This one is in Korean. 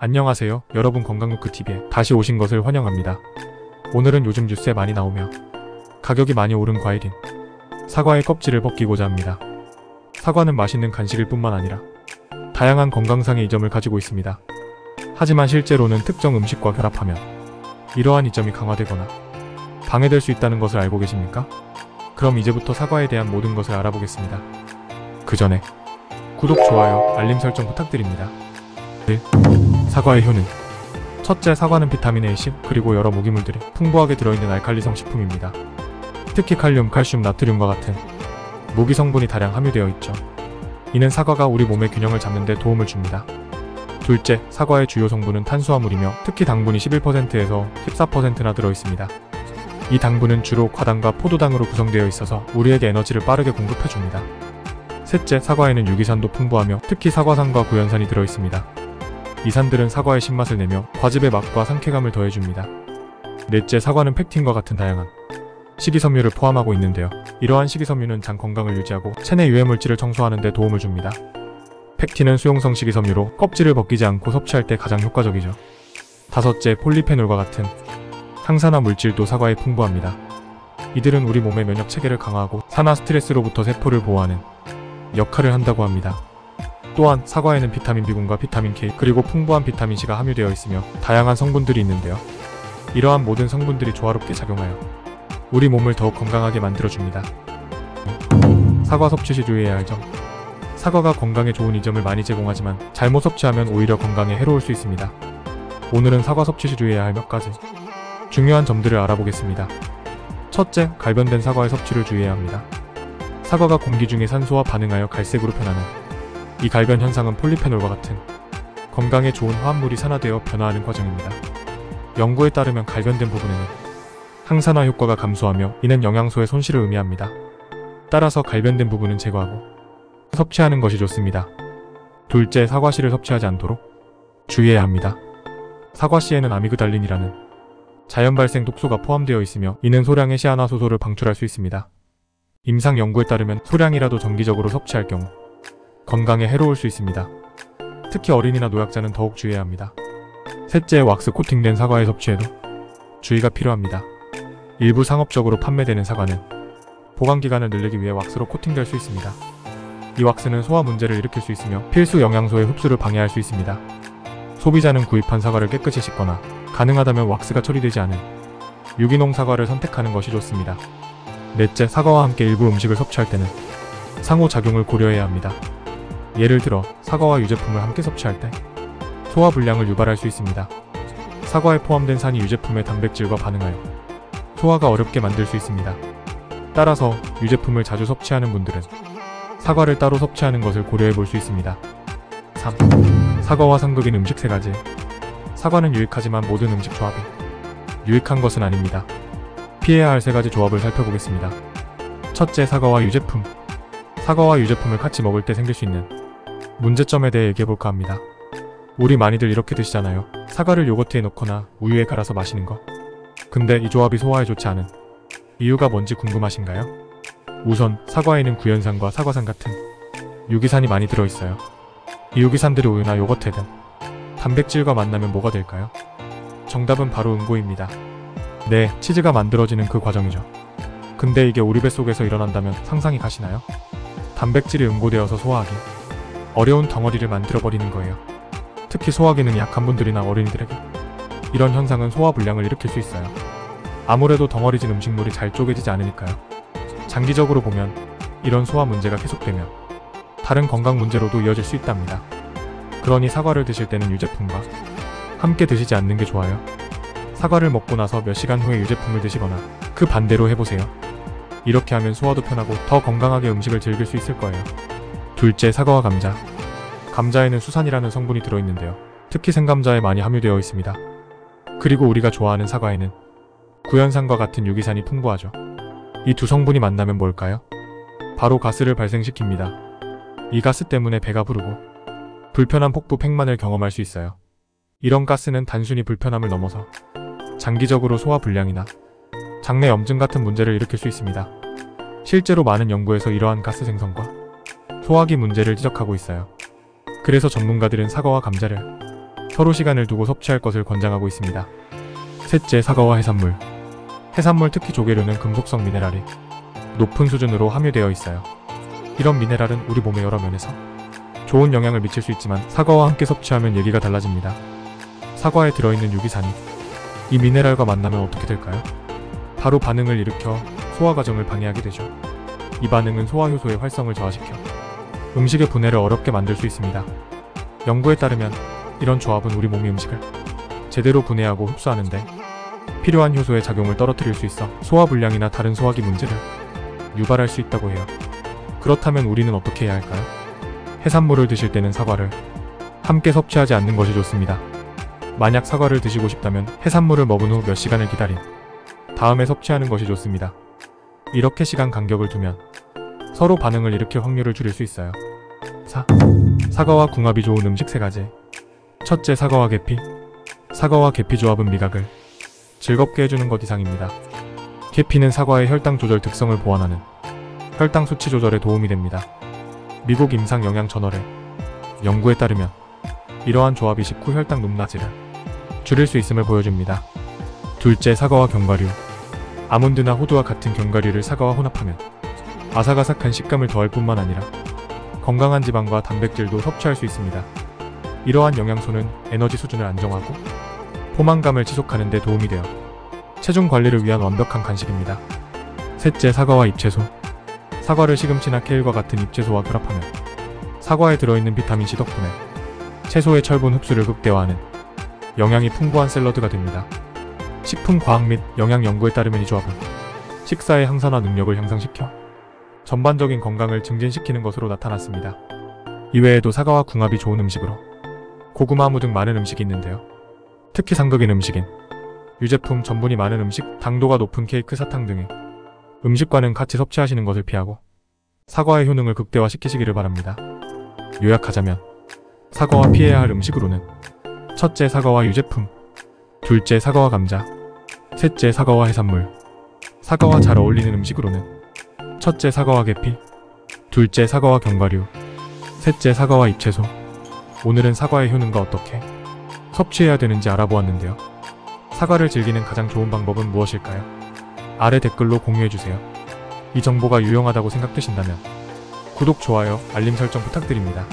안녕하세요. 여러분 건강노크TV에 다시 오신 것을 환영합니다. 오늘은 요즘 뉴스에 많이 나오며 가격이 많이 오른 과일인 사과의 껍질을 벗기고자 합니다. 사과는 맛있는 간식일 뿐만 아니라 다양한 건강상의 이점을 가지고 있습니다. 하지만 실제로는 특정 음식과 결합하면 이러한 이점이 강화되거나 방해될 수 있다는 것을 알고 계십니까? 그럼 이제부터 사과에 대한 모든 것을 알아보겠습니다. 그 전에 구독, 좋아요, 알림 설정 부탁드립니다. 1. 사과의 효능. 첫째, 사과는 비타민 A, C, 그리고 여러 무기물들이 풍부하게 들어있는 알칼리성 식품입니다. 특히 칼륨, 칼슘, 나트륨과 같은 무기 성분이 다량 함유되어 있죠. 이는 사과가 우리 몸의 균형을 잡는 데 도움을 줍니다. 둘째, 사과의 주요 성분은 탄수화물이며 특히 당분이 11%에서 14%나 들어있습니다. 이 당분은 주로 과당과 포도당으로 구성되어 있어서 우리에게 에너지를 빠르게 공급해줍니다. 셋째, 사과에는 유기산도 풍부하며 특히 사과산과 구연산이 들어있습니다. 이 산들은 사과의 신맛을 내며 과즙의 맛과 상쾌감을 더해줍니다. 넷째, 사과는 펙틴과 같은 다양한 식이섬유를 포함하고 있는데요. 이러한 식이섬유는 장 건강을 유지하고 체내 유해물질을 청소하는 데 도움을 줍니다. 펙틴은 수용성 식이섬유로 껍질을 벗기지 않고 섭취할 때 가장 효과적이죠. 다섯째, 폴리페놀과 같은 항산화 물질도 사과에 풍부합니다. 이들은 우리 몸의 면역 체계를 강화하고 산화 스트레스로부터 세포를 보호하는 역할을 한다고 합니다. 또한 사과에는 비타민 B군과 비타민 K 그리고 풍부한 비타민 C가 함유되어 있으며 다양한 성분들이 있는데요. 이러한 모든 성분들이 조화롭게 작용하여 우리 몸을 더욱 건강하게 만들어줍니다. 사과 섭취 시 주의해야 할 점. 사과가 건강에 좋은 이점을 많이 제공하지만 잘못 섭취하면 오히려 건강에 해로울 수 있습니다. 오늘은 사과 섭취 시 주의해야 할 몇 가지 중요한 점들을 알아보겠습니다. 첫째, 갈변된 사과의 섭취를 주의해야 합니다. 사과가 공기 중의 산소와 반응하여 갈색으로 변하는 이 갈변 현상은 폴리페놀과 같은 건강에 좋은 화합물이 산화되어 변화하는 과정입니다. 연구에 따르면 갈변된 부분에는 항산화 효과가 감소하며 이는 영양소의 손실을 의미합니다. 따라서 갈변된 부분은 제거하고 섭취하는 것이 좋습니다. 둘째, 사과씨를 섭취하지 않도록 주의해야 합니다. 사과씨에는 아미그달린이라는 자연 발생 독소가 포함되어 있으며 이는 소량의 시아나소소를 방출할 수 있습니다. 임상 연구에 따르면 소량이라도 정기적으로 섭취할 경우 건강에 해로울 수 있습니다. 특히 어린이나 노약자는 더욱 주의해야 합니다. 셋째, 왁스 코팅된 사과의 섭취에도 주의가 필요합니다. 일부 상업적으로 판매되는 사과는 보관기간을 늘리기 위해 왁스로 코팅될 수 있습니다. 이 왁스는 소화 문제를 일으킬 수 있으며 필수 영양소의 흡수를 방해할 수 있습니다. 소비자는 구입한 사과를 깨끗이 씻거나 가능하다면 왁스가 처리되지 않은 유기농 사과를 선택하는 것이 좋습니다. 넷째, 사과와 함께 일부 음식을 섭취할 때는 상호작용을 고려해야 합니다. 예를 들어 사과와 유제품을 함께 섭취할 때 소화불량을 유발할 수 있습니다. 사과에 포함된 산이 유제품의 단백질과 반응하여 소화가 어렵게 만들 수 있습니다. 따라서 유제품을 자주 섭취하는 분들은 사과를 따로 섭취하는 것을 고려해 볼 수 있습니다. 3. 사과와 상극인 음식 3가지. 사과는 유익하지만 모든 음식 조합이 유익한 것은 아닙니다. 피해야 할 3가지 조합을 살펴보겠습니다. 첫째, 사과와 유제품. 사과와 유제품을 같이 먹을 때 생길 수 있는 문제점에 대해 얘기해볼까 합니다. 우리 많이들 이렇게 드시잖아요. 사과를 요거트에 넣거나 우유에 갈아서 마시는 거. 근데 이 조합이 소화에 좋지 않은 이유가 뭔지 궁금하신가요? 우선 사과에는 구연산과 사과산 같은 유기산이 많이 들어있어요. 이 유기산들이 우유나 요거트에 든 단백질과 만나면 뭐가 될까요? 정답은 바로 응고입니다. 네, 치즈가 만들어지는 그 과정이죠. 근데 이게 우리 뱃속에서 일어난다면 상상이 가시나요? 단백질이 응고되어서 소화하기 어려운 덩어리를 만들어버리는 거예요. 특히 소화 기능이 약한 분들이나 어린이들에게 이런 현상은 소화불량을 일으킬 수 있어요. 아무래도 덩어리진 음식물이 잘 쪼개지지 않으니까요. 장기적으로 보면 이런 소화 문제가 계속되면 다른 건강 문제로도 이어질 수 있답니다. 그러니 사과를 드실 때는 유제품과 함께 드시지 않는 게 좋아요. 사과를 먹고 나서 몇 시간 후에 유제품을 드시거나 그 반대로 해보세요. 이렇게 하면 소화도 편하고 더 건강하게 음식을 즐길 수 있을 거예요. 둘째, 사과와 감자. 감자에는 수산이라는 성분이 들어있는데요. 특히 생감자에 많이 함유되어 있습니다. 그리고 우리가 좋아하는 사과에는 구연산과 같은 유기산이 풍부하죠. 이 두 성분이 만나면 뭘까요? 바로 가스를 발생시킵니다. 이 가스 때문에 배가 부르고 불편한 폭부 팽만을 경험할 수 있어요. 이런 가스는 단순히 불편함을 넘어서 장기적으로 소화불량이나 장내 염증 같은 문제를 일으킬 수 있습니다. 실제로 많은 연구에서 이러한 가스 생성과 소화기 문제를 지적하고 있어요. 그래서 전문가들은 사과와 감자를 서로 시간을 두고 섭취할 것을 권장하고 있습니다. 셋째, 사과와 해산물. 해산물, 특히 조개류는 금속성 미네랄이 높은 수준으로 함유되어 있어요. 이런 미네랄은 우리 몸의 여러 면에서 좋은 영향을 미칠 수 있지만 사과와 함께 섭취하면 얘기가 달라집니다. 사과에 들어있는 유기산이 이 미네랄과 만나면 어떻게 될까요? 바로 반응을 일으켜 소화 과정을 방해하게 되죠. 이 반응은 소화효소의 활성을 저하시켜 음식의 분해를 어렵게 만들 수 있습니다. 연구에 따르면 이런 조합은 우리 몸이 음식을 제대로 분해하고 흡수하는데 필요한 효소의 작용을 떨어뜨릴 수 있어 소화불량이나 다른 소화기 문제를 유발할 수 있다고 해요. 그렇다면 우리는 어떻게 해야 할까요? 해산물을 드실 때는 사과를 함께 섭취하지 않는 것이 좋습니다. 만약 사과를 드시고 싶다면 해산물을 먹은 후 몇 시간을 기다린 다음에 섭취하는 것이 좋습니다. 이렇게 시간 간격을 두면 서로 반응을 일으킬 확률을 줄일 수 있어요. 4. 사과와 궁합이 좋은 음식 3가지. 첫째, 사과와 계피. 사과와 계피 조합은 미각을 즐겁게 해주는 것 이상입니다. 계피는 사과의 혈당 조절 특성을 보완하는 혈당 수치 조절에 도움이 됩니다. 미국 임상영양저널의 연구에 따르면 이러한 조합이 식후 혈당 높낮이를 줄일 수 있음을 보여줍니다. 둘째, 사과와 견과류. 아몬드나 호두와 같은 견과류를 사과와 혼합하면 아삭아삭한 식감을 더할 뿐만 아니라 건강한 지방과 단백질도 섭취할 수 있습니다. 이러한 영양소는 에너지 수준을 안정하고 포만감을 지속하는 데 도움이 되어 체중 관리를 위한 완벽한 간식입니다. 셋째, 사과와 잎채소. 사과를 시금치나 케일과 같은 잎채소와 결합하면 사과에 들어있는 비타민C 덕분에 채소의 철분 흡수를 극대화하는 영양이 풍부한 샐러드가 됩니다. 식품과학 및 영양 연구에 따르면 이 조합은 식사의 항산화 능력을 향상시켜 전반적인 건강을 증진시키는 것으로 나타났습니다. 이외에도 사과와 궁합이 좋은 음식으로 고구마무 등 많은 음식이 있는데요. 특히 상극인 음식인 유제품, 전분이 많은 음식, 당도가 높은 케이크, 사탕 등의 음식과는 같이 섭취하시는 것을 피하고 사과의 효능을 극대화시키시기를 바랍니다. 요약하자면 사과와 피해야 할 음식으로는 첫째, 사과와 유제품. 둘째, 사과와 감자. 셋째, 사과와 해산물. 사과와 잘 어울리는 음식으로는 첫째, 사과와 계피. 둘째, 사과와 견과류. 셋째, 사과와 잎채소. 오늘은 사과의 효능과 어떻게 섭취해야 되는지 알아보았는데요. 사과를 즐기는 가장 좋은 방법은 무엇일까요? 아래 댓글로 공유해주세요. 이 정보가 유용하다고 생각되신다면 구독, 좋아요, 알림 설정 부탁드립니다.